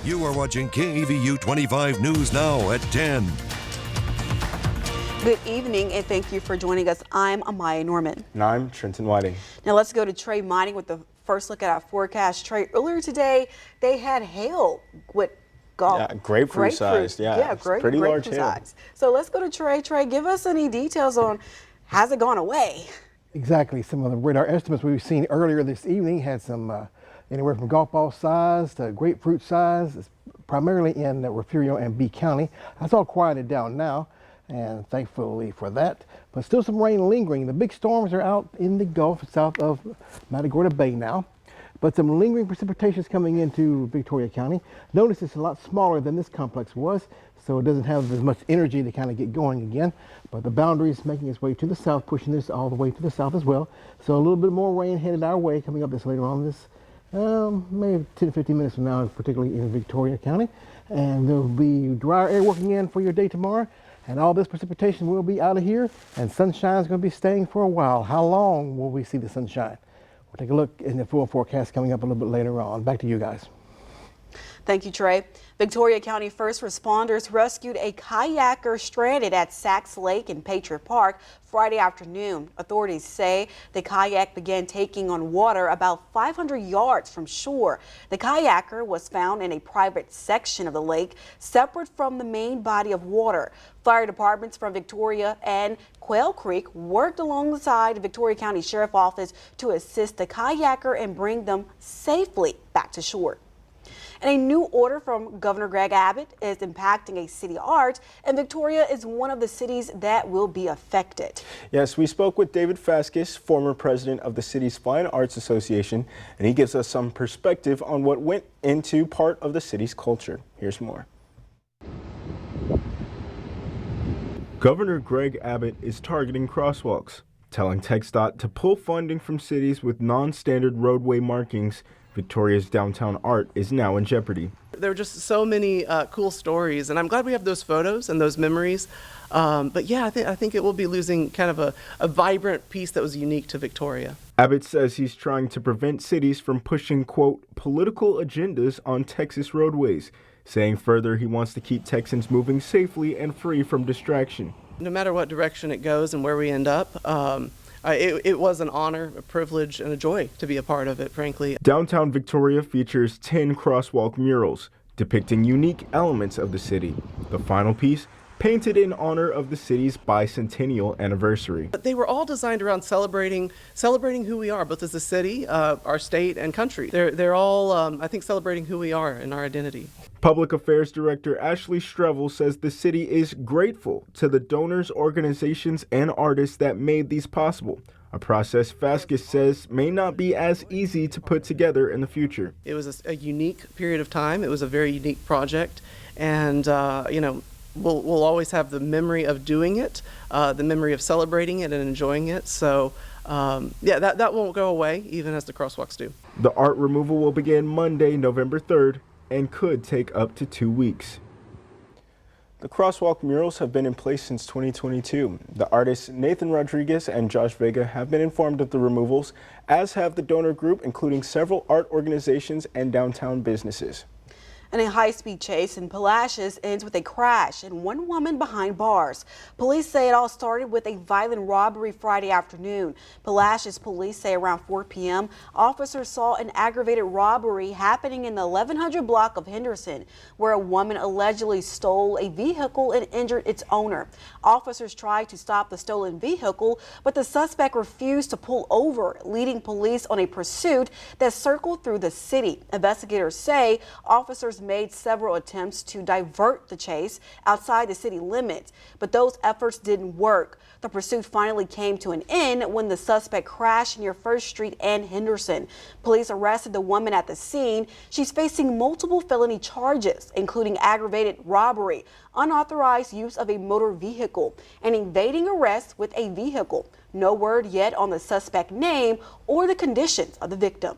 You are watching KEVU 25 News Now at 10. Good evening and thank you for joining us. I'm Amaya Norman. And I'm Trenton Whiting. Now let's go to Trey Mining with the first look at our forecast. Trey, earlier today they had hail with grapefruit sized. Pretty large hail. Size. So let's go to Trey. Trey, give us any details on has it gone away? Exactly. Some of the radar estimates we've seen earlier this evening had some anywhere from golf ball size to grapefruit size, primarily in Refugio and B County. That's all quieted down now, and thankfully for that. But still some rain lingering. The big storms are out in the Gulf south of Matagorda Bay now, but some lingering precipitation is coming into Victoria County. Notice it's a lot smaller than this complex was, so it doesn't have as much energy to kind of get going again. But the boundary is making its way to the south, pushing this all the way to the south as well. So a little bit more rain headed our way coming up this later on this maybe 10 to 15 minutes from now, particularly in Victoria County. And there'll be drier air working in for your day tomorrow. And all this precipitation will be out of here, and sunshine is going to be staying for a while. How long will we see the sunshine? We'll take a look in the full forecast coming up a little bit later on. Back to you guys. Thank you, Trey. Victoria County first responders rescued a kayaker stranded at Sachs Lake in Patriot Park Friday afternoon. Authorities say the kayak began taking on water about 500 yards from shore. The kayaker was found in a private section of the lake, separate from the main body of water. Fire departments from Victoria and Quail Creek worked alongside the Victoria County Sheriff Office to assist the kayaker and bring them safely back to shore. And a new order from Governor Greg Abbott is impacting a city art, and Victoria is one of the cities that will be affected. Yes, we spoke with David Fascus, former president of the city's Fine Arts Association, and he gives us some perspective on what went into part of the city's culture. Here's more. Governor Greg Abbott is targeting crosswalks, telling TxDOT to pull funding from cities with non-standard roadway markings. Victoria's downtown art is now in jeopardy. There were just so many cool stories, and I'm glad we have those photos and those memories. But yeah, I think it will be losing kind of a vibrant piece that was unique to Victoria. Abbott says he's trying to prevent cities from pushing, quote, political agendas on Texas roadways, saying further he wants to keep Texans moving safely and free from distraction. No matter what direction it goes and where we end up, it was an honor, a privilege, and a joy to be a part of it, frankly. Downtown Victoria features 10 crosswalk murals depicting unique elements of the city. The final piece, painted in honor of the city's bicentennial anniversary. But they were all designed around celebrating who we are, both as a city, our state, and country. They're all, I think, celebrating who we are and our identity. Public Affairs Director Ashley Strevel says the city is grateful to the donors, organizations, and artists that made these possible, a process Fascus says may not be as easy to put together in the future. It was a unique period of time. It was a very unique project, and we'll always have the memory of doing it, the memory of celebrating it and enjoying it. So that won't go away, even as the crosswalks do. The art removal will begin Monday, November 3rd, and could take up to 2 weeks. The crosswalk murals have been in place since 2022. The artists Nathan Rodriguez and Josh Vega have been informed of the removals, as have the donor group, including several art organizations and downtown businesses. And a high-speed chase in Palacios ends with a crash and one woman behind bars. Police say it all started with a violent robbery Friday afternoon. Palacios police say around 4 p.m. officers saw an aggravated robbery happening in the 1100 block of Henderson, where a woman allegedly stole a vehicle and injured its owner. Officers tried to stop the stolen vehicle, but the suspect refused to pull over, leading police on a pursuit that circled through the city. Investigators say officers made several attempts to divert the chase outside the city limits, but those efforts didn't work. The pursuit finally came to an end when the suspect crashed near First Street and Henderson. Police arrested the woman at the scene. She's facing multiple felony charges, including aggravated robbery, unauthorized use of a motor vehicle, and evading arrest with a vehicle. No word yet on the suspect name or the conditions of the victim.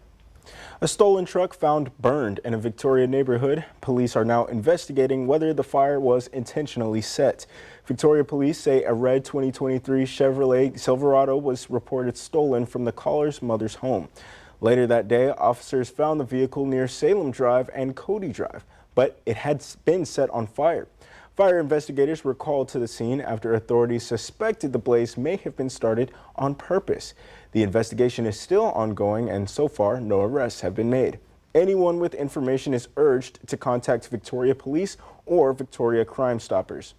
A stolen truck found burned in a Victoria neighborhood. Police are now investigating whether the fire was intentionally set. Victoria police say a red 2023 Chevrolet Silverado was reported stolen from the caller's mother's home. Later that day, officers found the vehicle near Salem Drive and Cody Drive, but it had been set on fire. Fire investigators were called to the scene after authorities suspected the blaze may have been started on purpose. The investigation is still ongoing, and so far, no arrests have been made. Anyone with information is urged to contact Victoria Police or Victoria Crime Stoppers.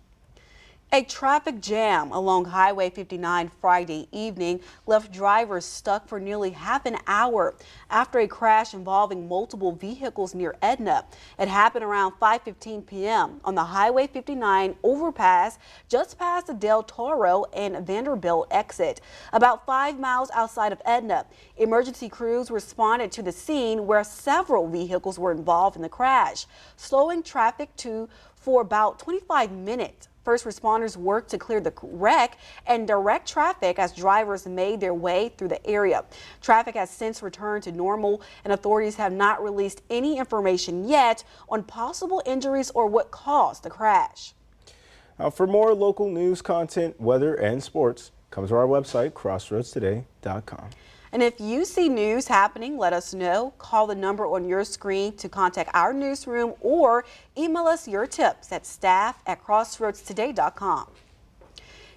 A traffic jam along Highway 59 Friday evening left drivers stuck for nearly half an hour after a crash involving multiple vehicles near Edna. It happened around 5:15 p.m. on the Highway 59 overpass just past the Del Toro and Vanderbilt exit, about 5 miles outside of Edna. Emergency crews responded to the scene where several vehicles were involved in the crash, slowing traffic for about 25 minutes. First responders worked to clear the wreck and direct traffic as drivers made their way through the area. Traffic has since returned to normal, and authorities have not released any information yet on possible injuries or what caused the crash. Now, for more local news, content, weather, and sports, come to our website, crossroadstoday.com. And if you see news happening, let us know. Call the number on your screen to contact our newsroom or email us your tips at staff@crossroadstoday.com.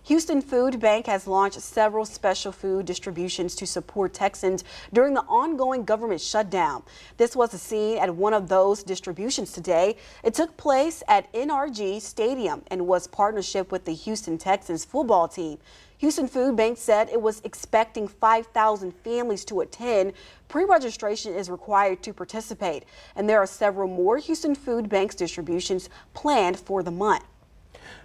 Houston Food Bank has launched several special food distributions to support Texans during the ongoing government shutdown. This was seen at one of those distributions today. It took place at NRG Stadium and was partnership with the Houston Texans football team. Houston Food Bank said it was expecting 5,000 families to attend. Pre-registration is required to participate, and there are several more Houston Food Bank's distributions planned for the month.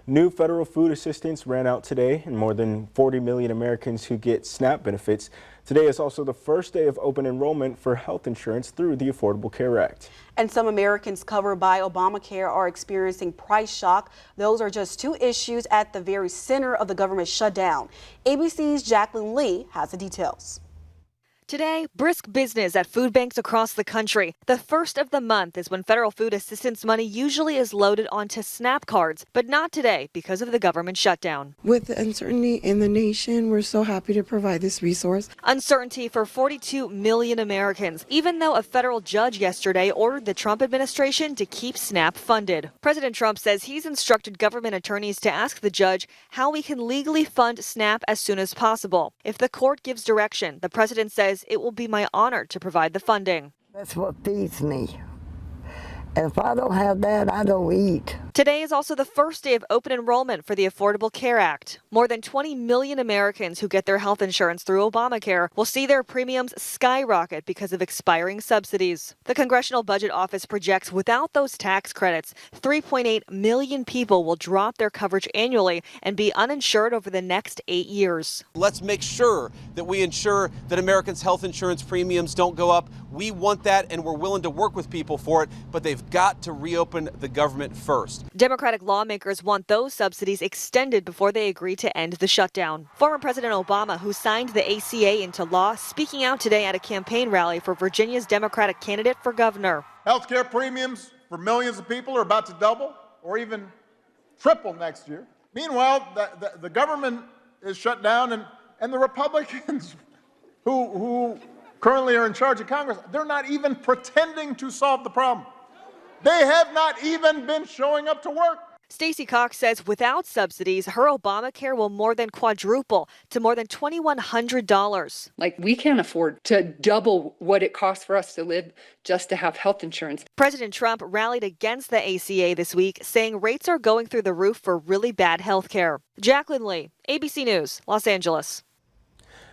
New federal food assistance ran out today, and more than 40 million Americans who get SNAP benefits. Today is also the first day of open enrollment for health insurance through the Affordable Care Act. And some Americans covered by Obamacare are experiencing price shock. Those are just two issues at the very center of the government shutdown. ABC's Jacqueline Lee has the details. Today, brisk business at food banks across the country. The first of the month is when federal food assistance money usually is loaded onto SNAP cards, but not today because of the government shutdown. With the uncertainty in the nation, we're so happy to provide this resource. Uncertainty for 42 million Americans, even though a federal judge yesterday ordered the Trump administration to keep SNAP funded. President Trump says he's instructed government attorneys to ask the judge how we can legally fund SNAP as soon as possible. If the court gives direction, the president says it will be my honor to provide the funding. That's what feeds me. If I don't have that, I don't eat. Today is also the first day of open enrollment for the Affordable Care Act. More than 20 million Americans who get their health insurance through Obamacare will see their premiums skyrocket because of expiring subsidies. The Congressional Budget Office projects without those tax credits, 3.8 million people will drop their coverage annually and be uninsured over the next 8 years. Let's make sure that we ensure that Americans' health insurance premiums don't go up. We want that, and we're willing to work with people for it, but they've got to reopen the government first. Democratic lawmakers want those subsidies extended before they agree to end the shutdown. Former President Obama, who signed the ACA into law, speaking out today at a campaign rally for Virginia's Democratic candidate for governor. Healthcare premiums for millions of people are about to double or even triple next year. Meanwhile, the government is shut down, and the Republicans who currently are in charge of Congress, they're not even pretending to solve the problem. They have not even been showing up to work. Stacey Cox says without subsidies, her Obamacare will more than quadruple to more than $2,100. We can't afford to double what it costs for us to live just to have health insurance. President Trump rallied against the ACA this week, saying rates are going through the roof for really bad health care. Jacqueline Lee, ABC News, Los Angeles.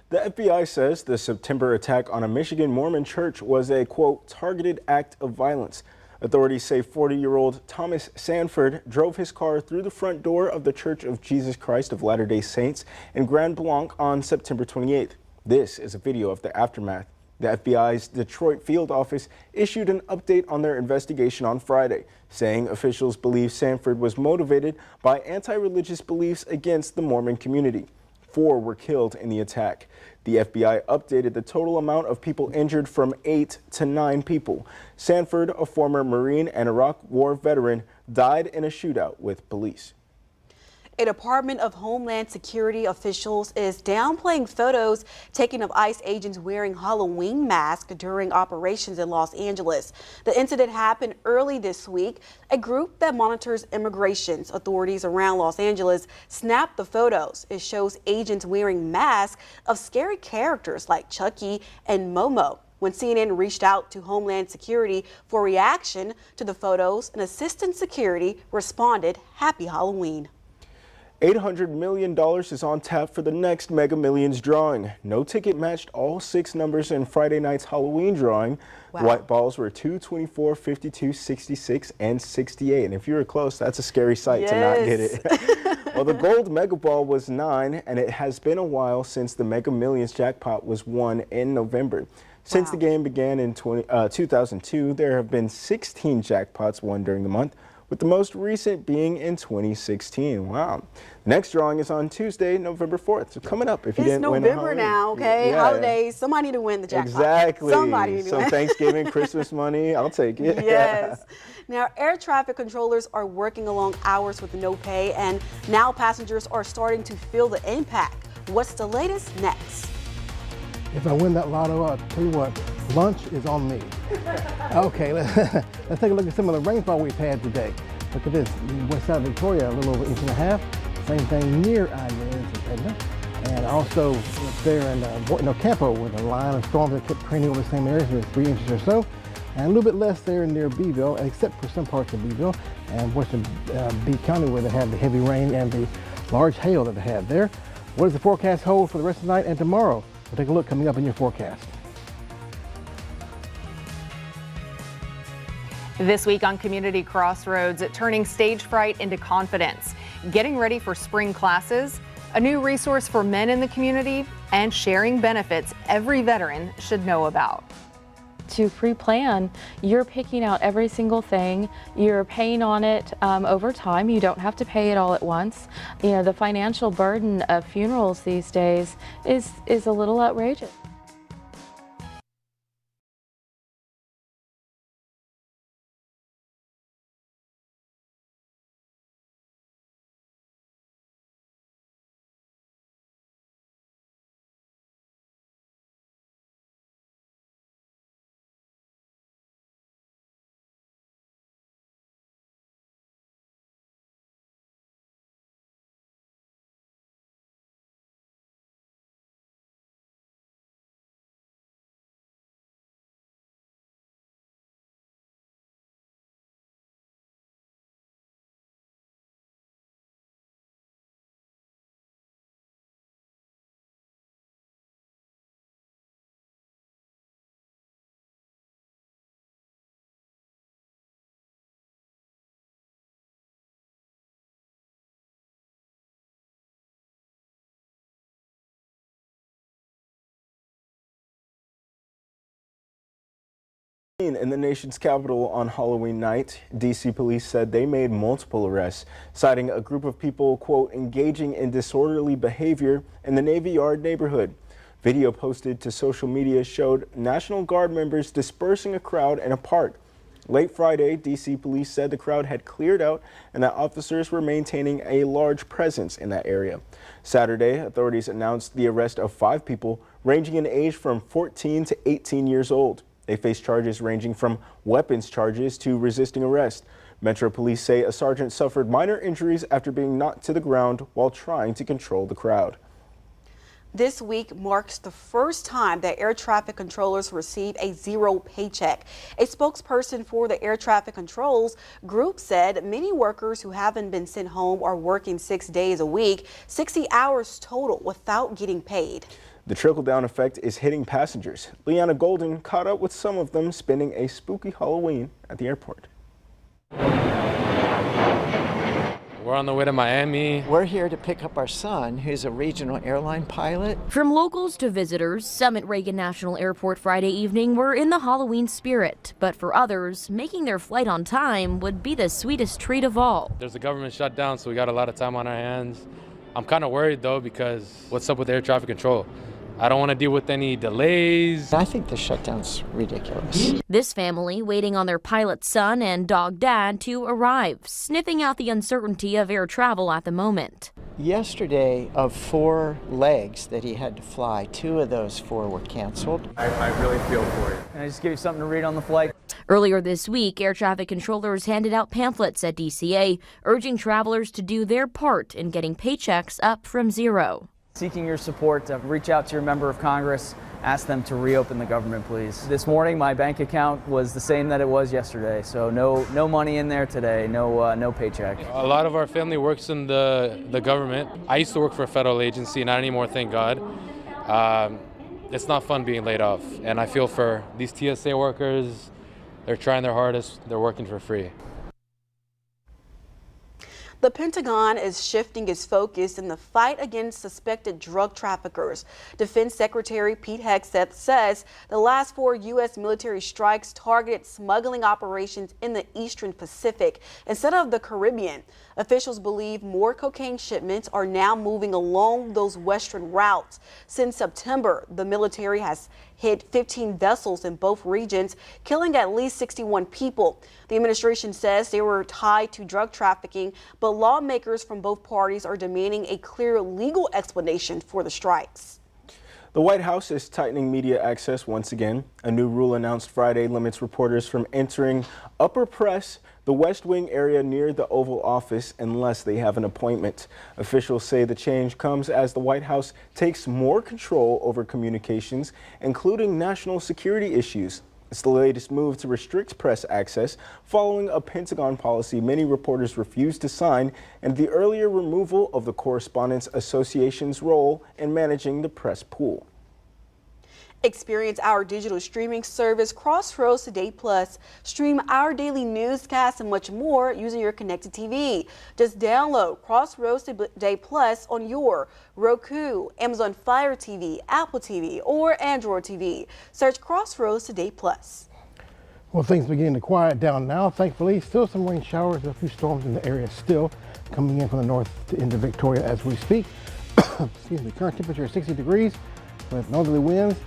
The FBI says the September attack on a Michigan Mormon church was a, quote, targeted act of violence. Authorities say 40-year-old Thomas Sanford drove his car through the front door of the Church of Jesus Christ of Latter-day Saints in Grand Blanc on September 28th. This is a video of the aftermath. The FBI's Detroit field office issued an update on their investigation on Friday, saying officials believe Sanford was motivated by anti-religious beliefs against the Mormon community. 4 were killed in the attack. The FBI updated the total amount of people injured from 8 to 9 people. Sanford, a former Marine and Iraq War veteran, died in a shootout with police. A Department of Homeland Security officials is downplaying photos taken of ICE agents wearing Halloween masks during operations in Los Angeles. The incident happened early this week. A group that monitors immigration authorities around Los Angeles snapped the photos. It shows agents wearing masks of scary characters like Chucky and Momo. When CNN reached out to Homeland Security for reaction to the photos, an assistant security responded, "Happy Halloween." $800 million is on tap for the next Mega Millions drawing. No ticket matched all 6 numbers in Friday night's Halloween drawing. Wow. The white balls were 2, 24, 52, 66, and 68. And if you were close, that's a scary sight to not get it. Well, the gold Mega Ball was 9, and it has been a while since the Mega Millions jackpot was won in November. Since the game began in 2002, there have been 16 jackpots won during the month, with the most recent being in 2016. Wow. The next drawing is on Tuesday, November 4th. So coming up, if you didn't win. It's November now, okay? Yeah. Holidays. Somebody need to win the jackpot. Exactly. Somebody need to Some win. Thanksgiving, Christmas money, I'll take it. Yes. Now, air traffic controllers are working along hours with no pay, and now passengers are starting to feel the impact. What's the latest? Next. If I win that lotto, I'll tell you what, lunch is on me. Okay, let's take a look at some of the rainfall we've had today. Look at this, the west side of Victoria, a little over 1.5 inches. Same thing near I-90 and also up there in Campo, with a line of storms that kept training over the same areas, with 3 inches or so. And a little bit less there near Beeville, except for some parts of Beeville and western Bee County, where they had the heavy rain and the large hail that they had there. What does the forecast hold for the rest of the night and tomorrow? We'll take a look coming up in your forecast. This week on Community Crossroads, turning stage fright into confidence, getting ready for spring classes, a new resource for men in the community, and sharing benefits every veteran should know about. To pre-plan, you're picking out every single thing, you're paying on it over time. You don't have to pay it all at once. You know, the financial burden of funerals these days is a little outrageous. In the nation's capital on Halloween night, D.C. police said they made multiple arrests, citing a group of people, quote, engaging in disorderly behavior in the Navy Yard neighborhood. Video posted to social media showed National Guard members dispersing a crowd in a park. Late Friday, D.C. police said the crowd had cleared out and that officers were maintaining a large presence in that area. Saturday, authorities announced the arrest of 5 people ranging in age from 14 to 18 years old. They face charges ranging from weapons charges to resisting arrest. Metro Police say a sergeant suffered minor injuries after being knocked to the ground while trying to control the crowd. This week marks the first time that air traffic controllers receive a zero paycheck. A spokesperson for the air traffic controls group said many workers who haven't been sent home are working 6 days a week, 60 hours total, without getting paid. The trickle-down effect is hitting passengers. Leanna Golden caught up with some of them spending a spooky Halloween at the airport. We're on the way to Miami. We're here to pick up our son, who's a regional airline pilot. From locals to visitors, some at Reagan National Airport Friday evening were in the Halloween spirit. But for others, making their flight on time would be the sweetest treat of all. There's a government shutdown, so we got a lot of time on our hands. I'm kind of worried, though, because what's up with air traffic control? I don't want to deal with any delays. I think the shutdown's ridiculous. This family waiting on their pilot son and dog dad to arrive, sniffing out the uncertainty of air travel at the moment. Yesterday, of 4 legs that he had to fly, 2 of those 4 were canceled. I really feel for you. Can I just give you something to read on the flight? Earlier this week, air traffic controllers handed out pamphlets at DCA, urging travelers to do their part in getting paychecks up from zero. Seeking your support to reach out to your member of Congress, ask them to reopen the government, please. This morning, my bank account was the same that it was yesterday, so no money in there today, no paycheck. A lot of our family works in the government. I used to work for a federal agency, not anymore, thank God. It's not fun being laid off, and I feel for these TSA workers. They're trying their hardest, they're working for free. The Pentagon is shifting its focus in the fight against suspected drug traffickers. Defense Secretary Pete Hegseth says the last 4 U.S. military strikes targeted smuggling operations in the Eastern Pacific instead of the Caribbean. Officials believe more cocaine shipments are now moving along those western routes. Since September, the military has hit 15 vessels in both regions, killing at least 61 people. The administration says they were tied to drug trafficking, but lawmakers from both parties are demanding a clear legal explanation for the strikes. The White House is tightening media access once again. A new rule announced Friday limits reporters from entering upper press, the West Wing area near the Oval Office, unless they have an appointment. Officials say the change comes as the White House takes more control over communications, including national security issues. It's the latest move to restrict press access following a Pentagon policy many reporters refused to sign and the earlier removal of the Correspondents Association's role in managing the press pool. Experience our digital streaming service Crossroads Today Plus. Stream our daily newscasts and much more using your connected TV. Just download Crossroads Today Plus on your Roku, Amazon Fire TV, Apple TV, or Android TV. Search Crossroads Today Plus. Well, things beginning to quiet down now. Thankfully, still some rain showers, a few storms in the area still coming in from the north into Victoria as we speak. Excuse me, current temperature is 60 degrees with northerly winds.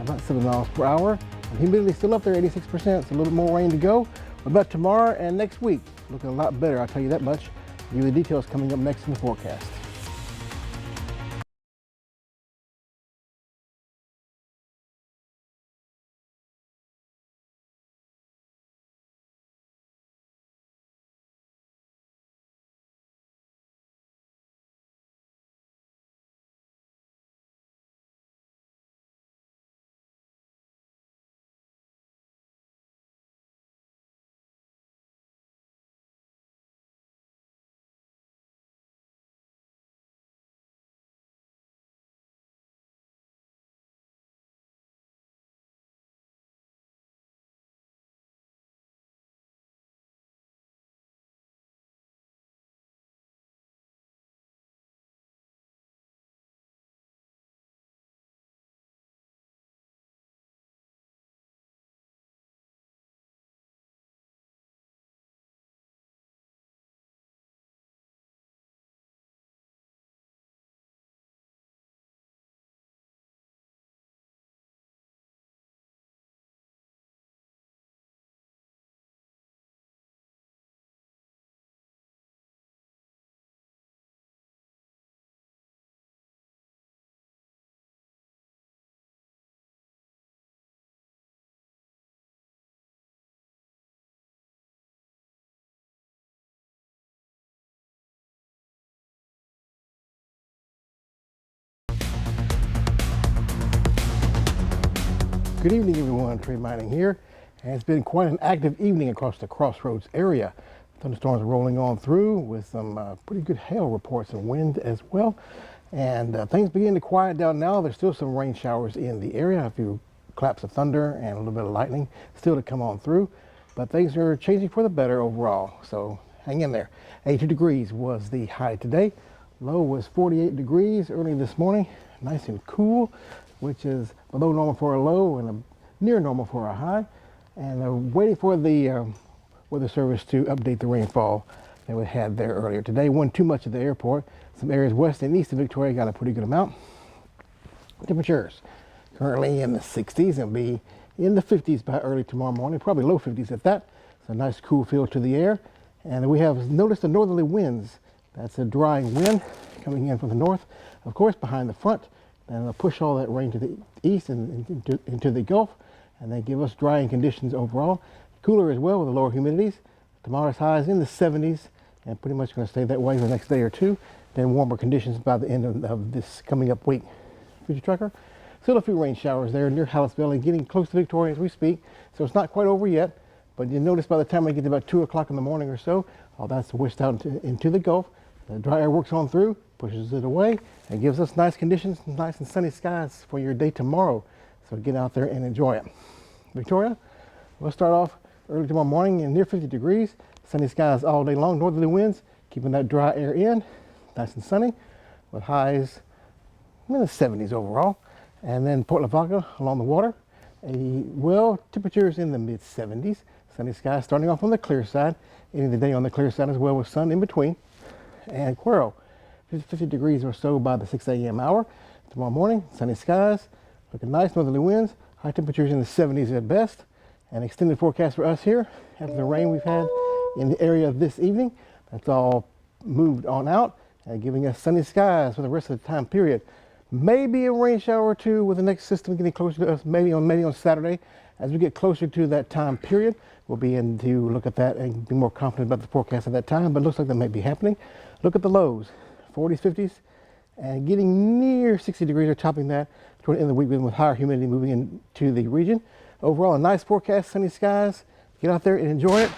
About 7 miles per hour. And humidity still up there, 86%. So a little bit more rain to go. What about tomorrow and next week? Looking a lot better, I'll tell you that much. I'll give you the details coming up next in the forecast. Good evening, everyone. Trey Mining here. And it's been quite an active evening across the Crossroads area. Thunderstorms are rolling on through with some pretty good hail reports and wind as well. And things begin to quiet down now. There's still some rain showers in the area, a few claps of thunder and a little bit of lightning still to come on through. But things are changing for the better overall. So hang in there. 82 degrees was the high today. Low was 48 degrees early this morning. Nice and cool, which is below normal for a low and a near normal for a high. And waiting for the Weather Service to update the rainfall that we had there earlier today. Wasn't too much at the airport. Some areas west and east of Victoria got a pretty good amount. Temperatures currently in the 60s and be in the 50s by early tomorrow morning, probably low 50s at that. It's a nice cool feel to the air. And we have noticed the northerly winds. That's a drying wind coming in from the north, of course, behind the front. And it'll push all that rain to the east and into the Gulf, and they give us drying conditions overall. Cooler as well with the lower humidities. Tomorrow's high is in the 70s and pretty much going to stay that way for the next day or two. Then warmer conditions by the end of this coming up week. Future tracker. Still a few rain showers there near Hallis Valley, getting close to Victoria as we speak. So it's not quite over yet, but you notice by the time we get to about 2 o'clock in the morning or so, all that's whisked out into the Gulf. The dry air works on through, pushes it away, and gives us nice conditions, nice and sunny skies for your day tomorrow. So get out there and enjoy it. Victoria, we'll start off early tomorrow morning in near 50 degrees. Sunny skies all day long, northerly winds, keeping that dry air in, nice and sunny, with highs in the 70s overall. And then Port Lavaca along the water, temperatures in the mid 70s. Sunny skies starting off on the clear side, ending the day on the clear side as well with sun in between. And Cuero, 50 degrees or so by the 6 a.m. hour. Tomorrow morning, sunny skies, looking nice, northerly winds, high temperatures in the 70s at best. An extended forecast for us here after the rain we've had in the area this evening. That's all moved on out and giving us sunny skies for the rest of the time period. Maybe a rain shower or two with the next system getting closer to us, maybe on Saturday. As we get closer to that time period, we'll be in to look at that and be more confident about the forecast at that time, but it looks like that may be happening. Look at the lows, 40s, 50s, and getting near 60 degrees or topping that toward the end of the week with higher humidity moving into the region. Overall, a nice forecast, sunny skies. Get out there and enjoy it.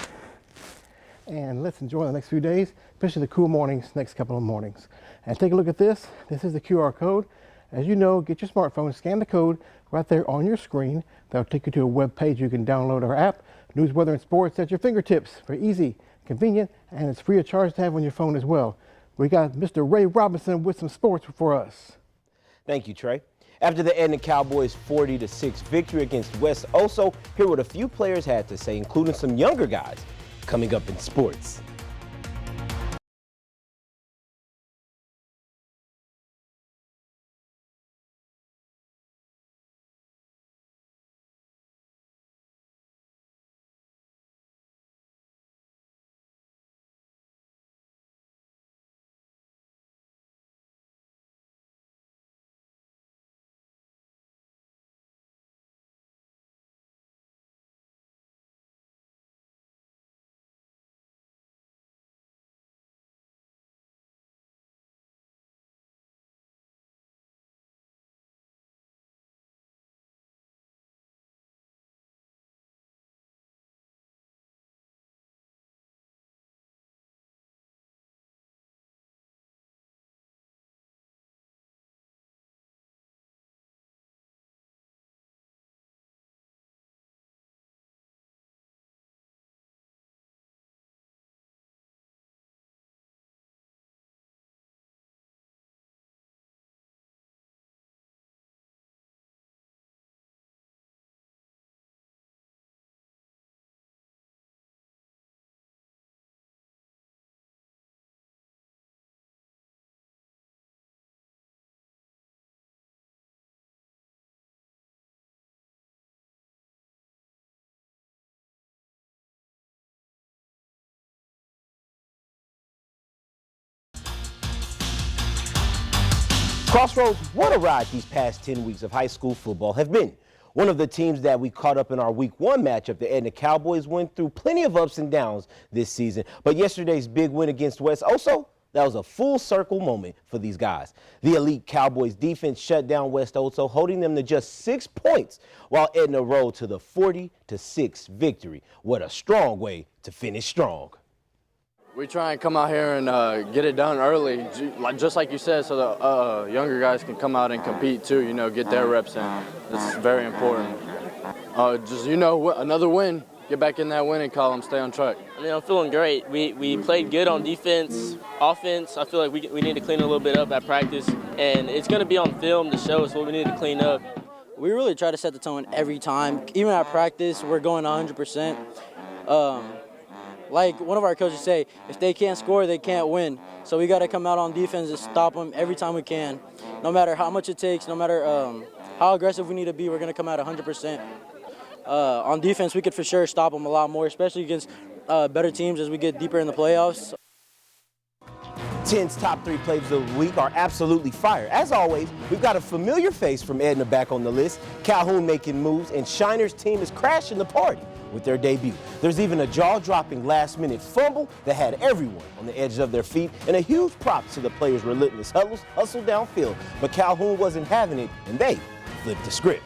And let's enjoy the next few days, especially the cool mornings, next couple of mornings. And take a look at this. This is the QR code. As you know, get your smartphone, scan the code right there on your screen. That'll take you to a web page. You can download our app, News, Weather, and Sports at your fingertips. Very easy, convenient, and it's free of charge to have on your phone as well. We got Mr. Ray Robinson with some sports for us. Thank you, Trey. After the Edna Cowboys' 40-6 victory against West Oso, hear what a few players had to say, including some younger guys, coming up in sports. Crossroads, what a ride these past 10 weeks of high school football have been. One of the teams that we caught up in our Week 1 matchup, the Edna Cowboys, went through plenty of ups and downs this season. But yesterday's big win against West Oso, that was a full circle moment for these guys. The elite Cowboys defense shut down West Oso, holding them to just 6 points, while Edna rolled to the 40-6 victory. What a strong way to finish strong. We try and come out here and get it done early, just like you said, so the younger guys can come out and compete too, get their reps in. It's very important. Another win, get back in that winning column, stay on track. I'm feeling great. We played good on defense. Offense, I feel like we need to clean a little bit up at practice, and it's going to be on film to show us what we need to clean up. We really try to set the tone every time. Even at practice, we're going 100%. like one of our coaches say, if they can't score, they can't win. So we got to come out on defense and stop them every time we can. No matter how much it takes, no matter how aggressive we need to be, we're going to come out 100%. On defense, we could for sure stop them a lot more, especially against better teams as we get deeper in the playoffs. 10's top 3 plays of the week are absolutely fire. As always, we've got a familiar face from Edna back on the list, Calhoun making moves, and Shiner's team is crashing the party with their debut. There's even a jaw-dropping last-minute fumble that had everyone on the edge of their feet, and a huge props to the players' relentless hustle downfield. But Calhoun wasn't having it, and they flipped the script.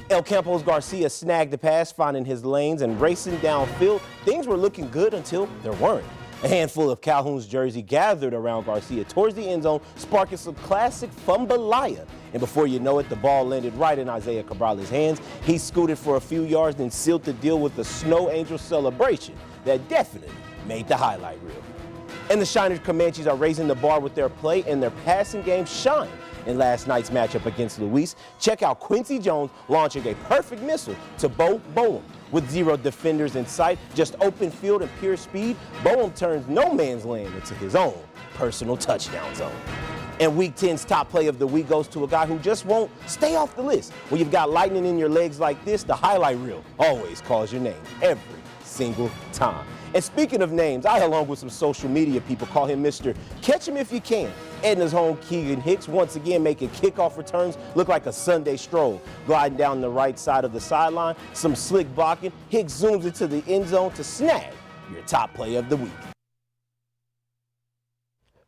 El Campos Garcia snagged the pass, finding his lanes and racing downfield. Things were looking good until there weren't. A handful of Calhoun's jersey gathered around Garcia towards the end zone, sparking some classic fumbleia. And before you know it, the ball landed right in Isaiah Cabral's hands. He scooted for a few yards, then sealed the deal with a snow angel celebration that definitely made the highlight reel. And the Shiners Comanches are raising the bar with their play, and their passing game shined in last night's matchup against Luis. Check out Quincy Jones launching a perfect missile to Bo Boehm. With 0 defenders in sight, just open field and pure speed, Boehm turns no man's land into his own personal touchdown zone. And Week 10's top play of the week goes to a guy who just won't stay off the list. When you've got lightning in your legs like this, the highlight reel always calls your name every single time. And speaking of names, I, along with some social media people, call him Mr. Catch Him If You Can. Edna's home Keegan Hicks once again making kickoff returns look like a Sunday stroll. Gliding down the right side of the sideline, some slick blocking, Hicks zooms into the end zone to snag your top play of the week.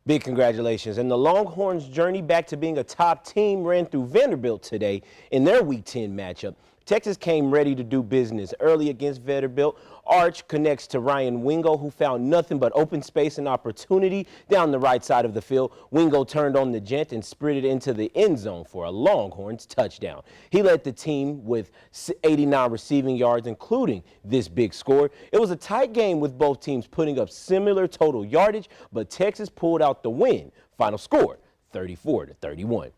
Big congratulations. And the Longhorns' journey back to being a top team ran through Vanderbilt today in their Week 10 matchup. Texas came ready to do business early against Vanderbilt. Arch connects to Ryan Wingo, who found nothing but open space and opportunity down the right side of the field. Wingo turned on the gent and sprinted into the end zone for a Longhorns touchdown. He led the team with 89 receiving yards, including this big score. It was a tight game with both teams putting up similar total yardage, but Texas pulled out the win. Final score, 34-31.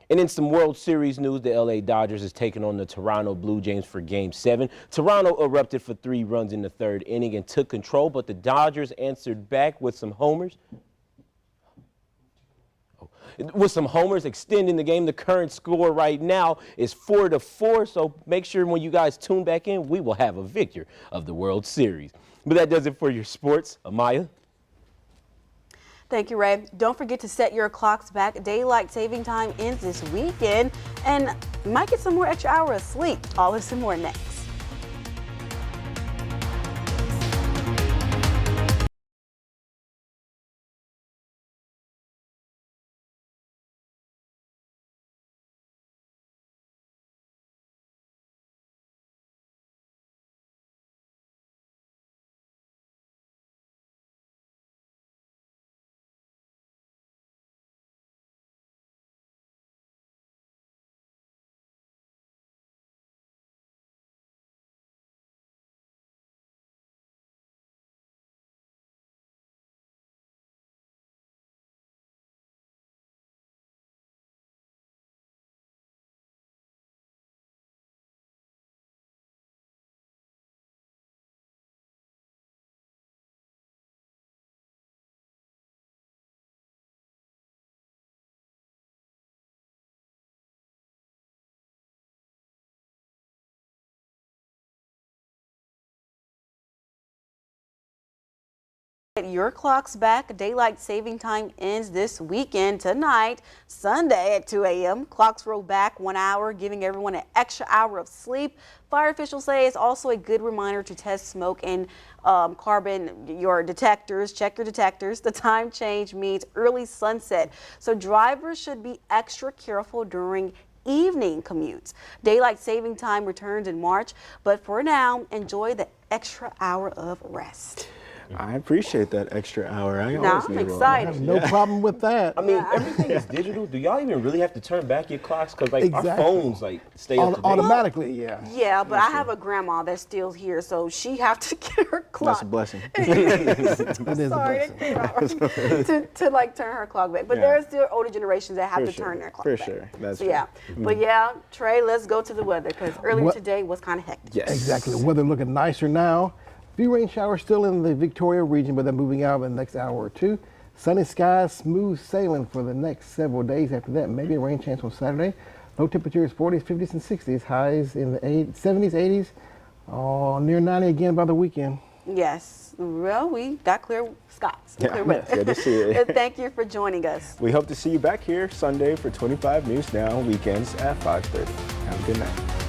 And in some World Series news, the LA Dodgers is taking on the Toronto Blue Jays for Game 7. Toronto erupted for 3 runs in the 3rd inning and took control, but the Dodgers answered back with some homers. Extending the game. The current score right now is 4-4, so make sure when you guys tune back in, we will have a victor of the World Series. But that does it for your sports. Amaya? Thank you, Ray. Don't forget to set your clocks back. Daylight saving time ends this weekend, and you might get some more extra hour of sleep. All this and more next. Your clock's back. Daylight saving time ends this weekend tonight, Sunday at 2 a.m. Clocks roll back 1 hour, giving everyone an extra hour of sleep. Fire officials say it's also a good reminder to test smoke and carbon your detectors. Check your detectors. The time change means early sunset, so drivers should be extra careful during evening commutes. Daylight saving time returns in March, but for now, enjoy the extra hour of rest. I appreciate that extra hour. I'm excited. I have no problem with that. I mean, everything is digital. Do y'all even really have to turn back your clocks? Because like our phones like stay up to date. Automatically, yeah. Yeah, but I have a grandma that's still here, so she have to get her clock. That's a blessing. Sorry, to like turn her clock back. But there are still older generations that have to turn their clock back. For sure. That's so, yeah. But yeah, Trey, let's go to the weather because earlier today was kind of hectic. Yes. Exactly. The weather looking nicer now. few rain showers still in the Victoria region, but they're moving out in the next hour or two. Sunny skies, smooth sailing for the next several days. After that, maybe a rain chance on Saturday. Low temperatures 40s, 50s, and 60s. Highs in the 70s, 80s. Near 90 again by the weekend. Yes. Well, we got clear skies. Yeah, Clear weather. good to see it. Thank you for joining us. We hope to see you back here Sunday for 25 News Now, weekends at 5:30. Have a good night.